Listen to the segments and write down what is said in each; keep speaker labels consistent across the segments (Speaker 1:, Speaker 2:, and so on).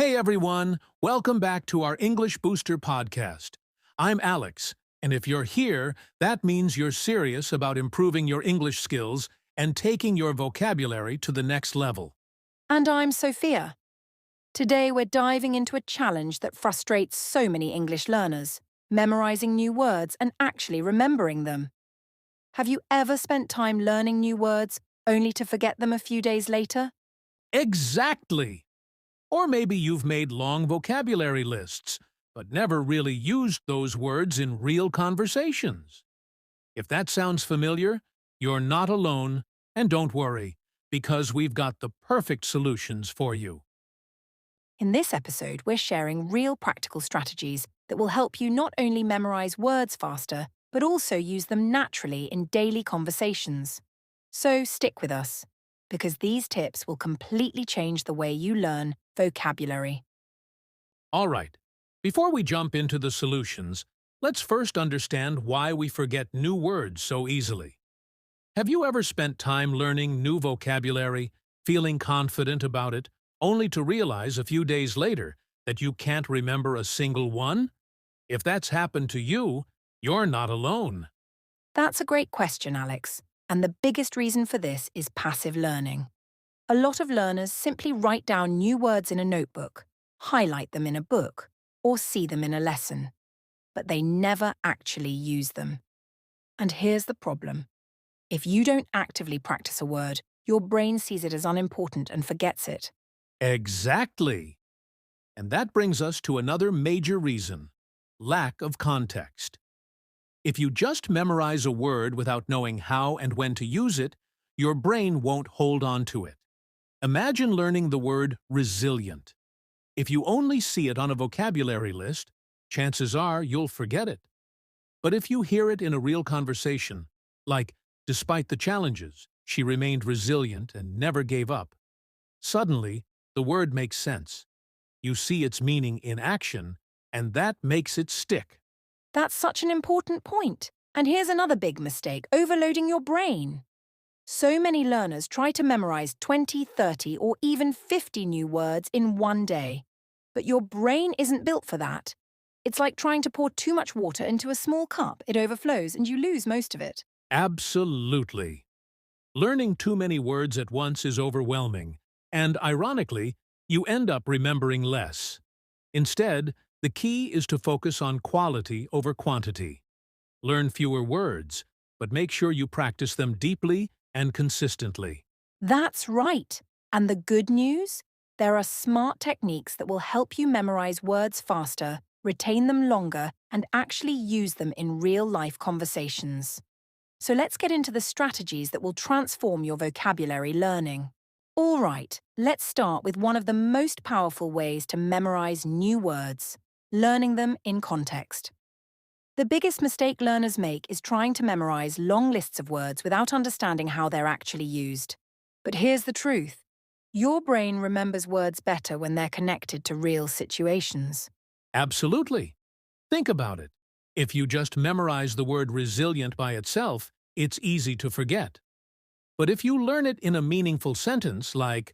Speaker 1: Hey everyone, welcome back to our English Booster podcast. I'm Alex, and if you're here, that means you're serious about improving your English skills and taking your vocabulary to the next level.
Speaker 2: And I'm Sophia. Today we're diving into a challenge that frustrates so many English learners, memorizing new words and actually remembering them. Have you ever spent time learning new words only to forget them a few days later?
Speaker 1: Exactly! Or maybe you've made long vocabulary lists, but never really used those words in real conversations. If that sounds familiar, you're not alone, and don't worry, because we've got the perfect solutions for you.
Speaker 2: In this episode, we're sharing real practical strategies that will help you not only memorize words faster, but also use them naturally in daily conversations. So stick with us, because these tips will completely change the way you learn vocabulary.
Speaker 1: All right, before we jump into the solutions, let's first understand why we forget new words so easily. Have you ever spent time learning new vocabulary, feeling confident about it, only to realize a few days later that you can't remember a single one? If that's happened to you, you're not alone.
Speaker 2: That's a great question, Alex. And the biggest reason for this is passive learning. A lot of learners simply write down new words in a notebook, highlight them in a book, or see them in a lesson. But they never actually use them. And here's the problem. If you don't actively practice a word, your brain sees it as unimportant and forgets it.
Speaker 1: Exactly. And that brings us to another major reason: lack of context. If you just memorize a word without knowing how and when to use it, your brain won't hold on to it. Imagine learning the word resilient. If you only see it on a vocabulary list, chances are you'll forget it. But if you hear it in a real conversation, like, despite the challenges, she remained resilient and never gave up, suddenly, the word makes sense. You see its meaning in action, and that makes it stick.
Speaker 2: That's such an important point. And here's another big mistake: overloading your brain. So many learners try to memorize 20, 30, or even 50 new words in one day. But your brain isn't built for that. It's like trying to pour too much water into a small cup. It overflows and you lose most of it.
Speaker 1: Absolutely. Learning too many words at once is overwhelming, and ironically, you end up remembering less. Instead, the key is to focus on quality over quantity. Learn fewer words, but make sure you practice them deeply and consistently.
Speaker 2: That's right. And the good news? There are smart techniques that will help you memorize words faster, retain them longer, and actually use them in real-life conversations. So let's get into the strategies that will transform your vocabulary learning. All right, let's start with one of the most powerful ways to memorize new words: learning them in context. The biggest mistake learners make is trying to memorize long lists of words without understanding how they're actually used. But here's the truth. Your brain remembers words better when they're connected to real situations.
Speaker 1: Absolutely. Think about it. If you just memorize the word resilient by itself, it's easy to forget. But if you learn it in a meaningful sentence like,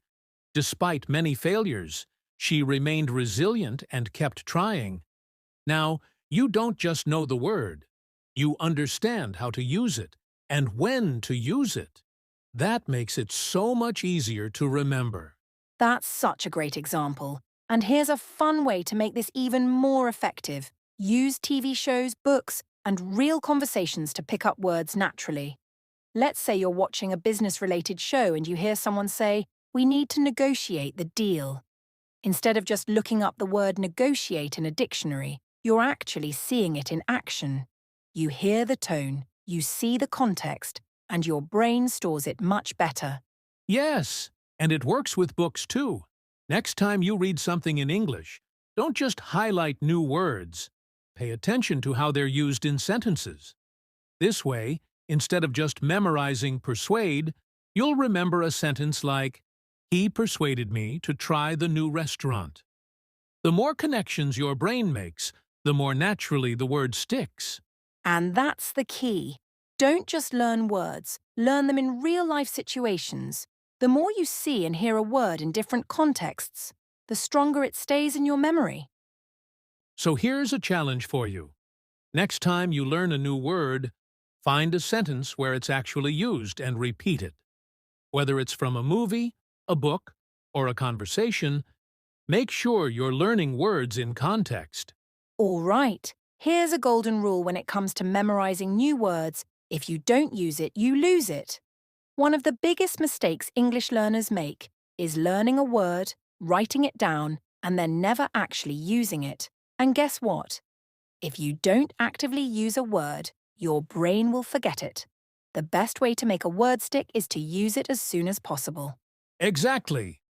Speaker 1: despite many failures, she remained resilient and kept trying. Now, you don't just know the word. You understand how to use it and when to use it. That makes it so much easier to remember.
Speaker 2: That's such a great example. And here's a fun way to make this even more effective. Use TV shows, books, and real conversations to pick up words naturally. Let's say you're watching a business-related show and you hear someone say, "We need to negotiate the deal." Instead of just looking up the word negotiate in a dictionary, you're actually seeing it in action. You hear the tone, you see the context, and your brain stores it much better.
Speaker 1: Yes, and it works with books too. Next time you read something in English, don't just highlight new words. Pay attention to how they're used in sentences. This way, instead of just memorizing persuade, you'll remember a sentence like, "He persuaded me to try the new restaurant." The more connections your brain makes, the more naturally the word sticks.
Speaker 2: And that's the key. Don't just learn words, learn them in real-life situations. The more you see and hear a word in different contexts, the stronger it stays in your memory.
Speaker 1: So here's a challenge for you. Next time you learn a new word, find a sentence where it's actually used and repeat it. Whether it's from a movie, a book, or a conversation, make sure you're learning words in context.
Speaker 2: All right, here's a golden rule when it comes to memorizing new words. If you don't use it, you lose it. One of the biggest mistakes English learners make is learning a word, writing it down, and then never actually using it. And guess what? If you don't actively use a word, your brain will forget it. The best way to make a word stick is to use it as soon as possible.
Speaker 1: Exactly.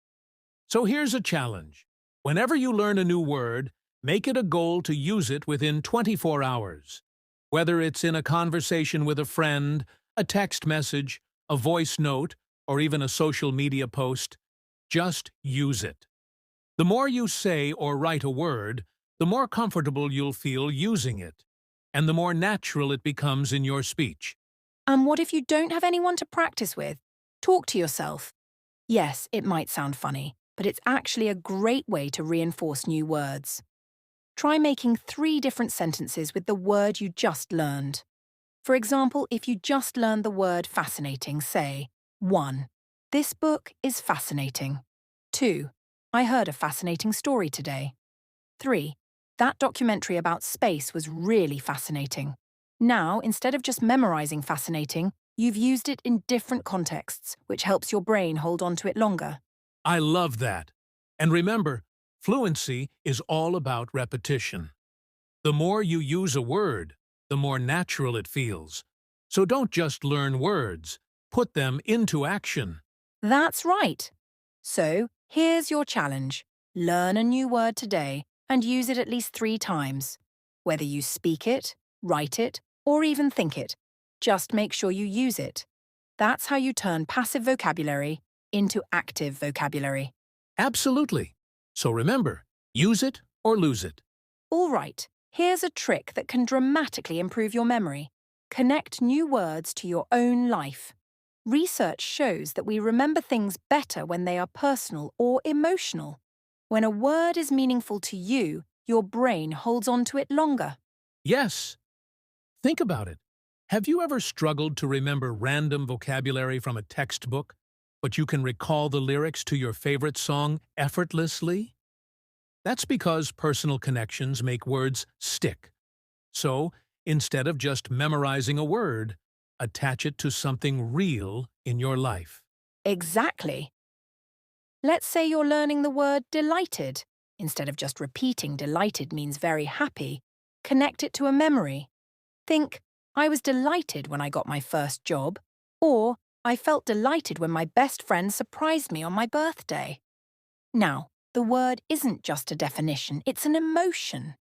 Speaker 1: So here's a challenge. Whenever you learn a new word, make it a goal to use it within 24 hours. Whether it's in a conversation with a friend, a text message, a voice note, or even a social media post, just use it. The more you say or write a word, the more comfortable you'll feel using it, and the more natural it becomes in your speech.
Speaker 2: And what if you don't have anyone to practice with? Talk to yourself. Yes, it might sound funny, but it's actually a great way to reinforce new words. Try making 3 different sentences with the word you just learned. For example, if you just learned the word fascinating, say, 1. This book is fascinating. 2. I heard a fascinating story today. 3. That documentary about space was really fascinating. Now, instead of just memorizing fascinating, you've used it in different contexts, which helps your brain hold on to it longer.
Speaker 1: I love that. And remember, fluency is all about repetition. The more you use a word, the more natural it feels. So don't just learn words, put them into action.
Speaker 2: That's right. So, here's your challenge. Learn a new word today and use it at least 3 times. Whether you speak it, write it, or even think it, just make sure you use it. That's how you turn passive vocabulary into active vocabulary.
Speaker 1: Absolutely. So remember, use it or lose it.
Speaker 2: All right, here's a trick that can dramatically improve your memory. Connect new words to your own life. Research shows that we remember things better when they are personal or emotional. When a word is meaningful to you, your brain holds on to it longer.
Speaker 1: Yes. Think about it. Have you ever struggled to remember random vocabulary from a textbook, but you can recall the lyrics to your favorite song effortlessly? That's because personal connections make words stick. So, instead of just memorizing a word, attach it to something real in your life.
Speaker 2: Exactly. Let's say you're learning the word delighted. Instead of just repeating delighted means very happy, connect it to a memory. Think, I was delighted when I got my first job, or I felt delighted when my best friend surprised me on my birthday. Now, the word isn't just a definition, it's an emotion.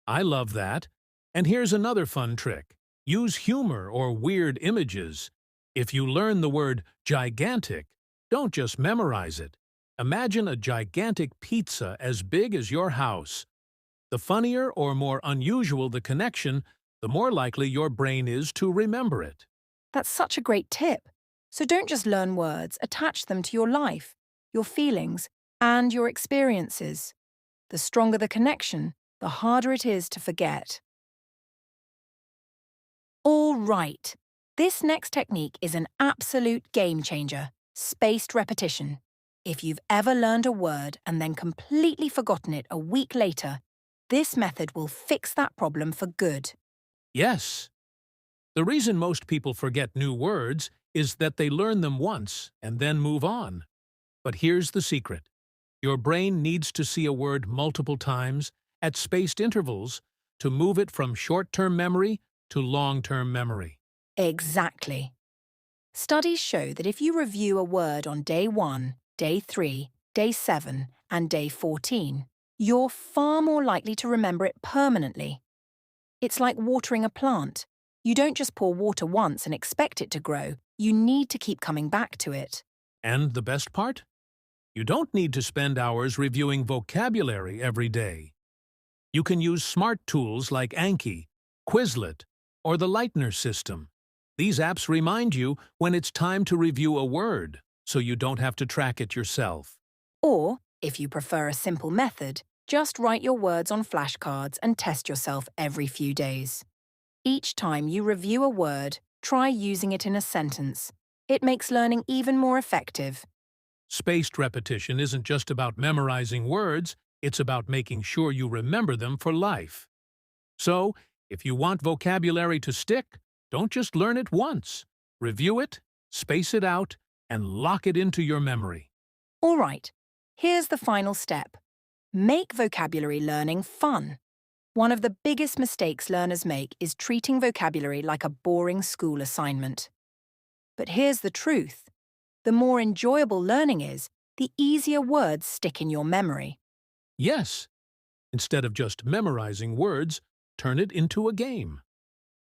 Speaker 1: I love that. And here's another fun trick. Use humor or weird images. If you learn the word gigantic, don't just memorize it. Imagine a gigantic pizza as big as your house. The funnier or more unusual the connection, the more likely your brain is to remember it.
Speaker 2: That's such a great tip. So don't just learn words, attach them to your life, your feelings, and your experiences. The stronger the connection, the harder it is to forget. All right. This next technique is an absolute game changer, spaced repetition. If you've ever learned a word and then completely forgotten it a week later, this method will fix that problem for good.
Speaker 1: Yes. The reason most people forget new words is that they learn them once and then move on. But here's the secret. Your brain needs to see a word multiple times, at spaced intervals, to move it from short-term memory to long-term memory.
Speaker 2: Exactly. Studies show that if you review a word on day 1, day 3, day 7, and day 14, you're far more likely to remember it permanently. It's like watering a plant. You don't just pour water once and expect it to grow. You need to keep coming back to it.
Speaker 1: And the best part? You don't need to spend hours reviewing vocabulary every day. You can use smart tools like Anki, Quizlet, or the Lightner system. These apps remind you when it's time to review a word, so you don't have to track it yourself.
Speaker 2: Or If you prefer a simple method, just write your words on flashcards and test yourself every few days. Each time you review a word, try using it in a sentence. It makes learning even more effective.
Speaker 1: Spaced repetition isn't just about memorizing words, it's about making sure you remember them for life. So, if you want vocabulary to stick, don't just learn it once. Review it, space it out, and lock it into your memory.
Speaker 2: All right, here's the final step. Make vocabulary learning fun. One of the biggest mistakes learners make is treating vocabulary like a boring school assignment. But here's the truth. The more enjoyable learning is, the easier words stick in your memory.
Speaker 1: Yes, instead of just memorizing words, turn it into a game.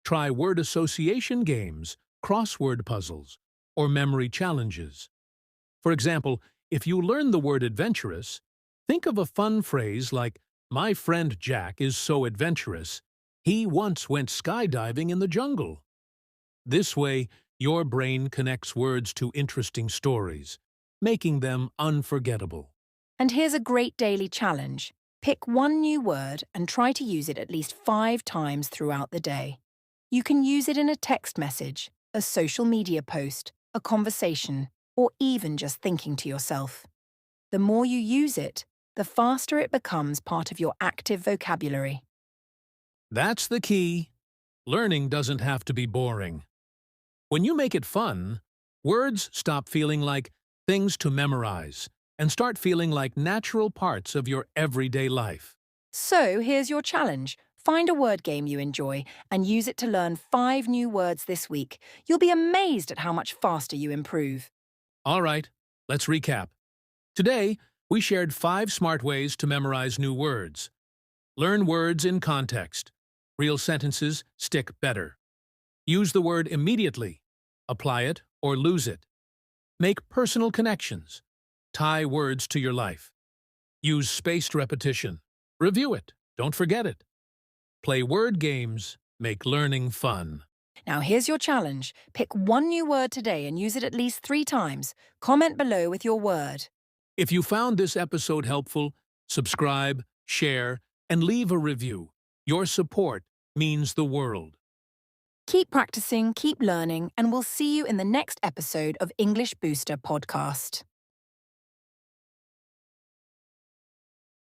Speaker 1: Try word association games, crossword puzzles, or memory challenges. For example, if you learn the word adventurous, think of a fun phrase like, "My friend Jack is so adventurous. He once went skydiving in the jungle." This way, your brain connects words to interesting stories, making them unforgettable.
Speaker 2: And here's a great daily challenge. Pick one new word and try to use it at least 5 times throughout the day. You can use it in a text message, a social media post, a conversation, or even just thinking to yourself. The more you use it, the faster it becomes part of your active vocabulary.
Speaker 1: That's the key. Learning doesn't have to be boring. When you make it fun, words stop feeling like things to memorize and start feeling like natural parts of your everyday life.
Speaker 2: So here's your challenge. Find a word game you enjoy and use it to learn 5 new words this week. You'll be amazed at how much faster you improve.
Speaker 1: All right, let's recap. Today, we shared 5 smart ways to memorize new words. Learn words in context. Real sentences stick better. Use the word immediately. Apply it or lose it. Make personal connections. Tie words to your life. Use spaced repetition. Review it. Don't forget it. Play word games. Make learning fun.
Speaker 2: Now here's your challenge. Pick one new word today and use it at least 3 times. Comment below with your word.
Speaker 1: If you found this episode helpful, subscribe, share, and leave a review. Your support means the world.
Speaker 2: Keep practicing, keep learning, and we'll see you in the next episode of English Booster Podcast.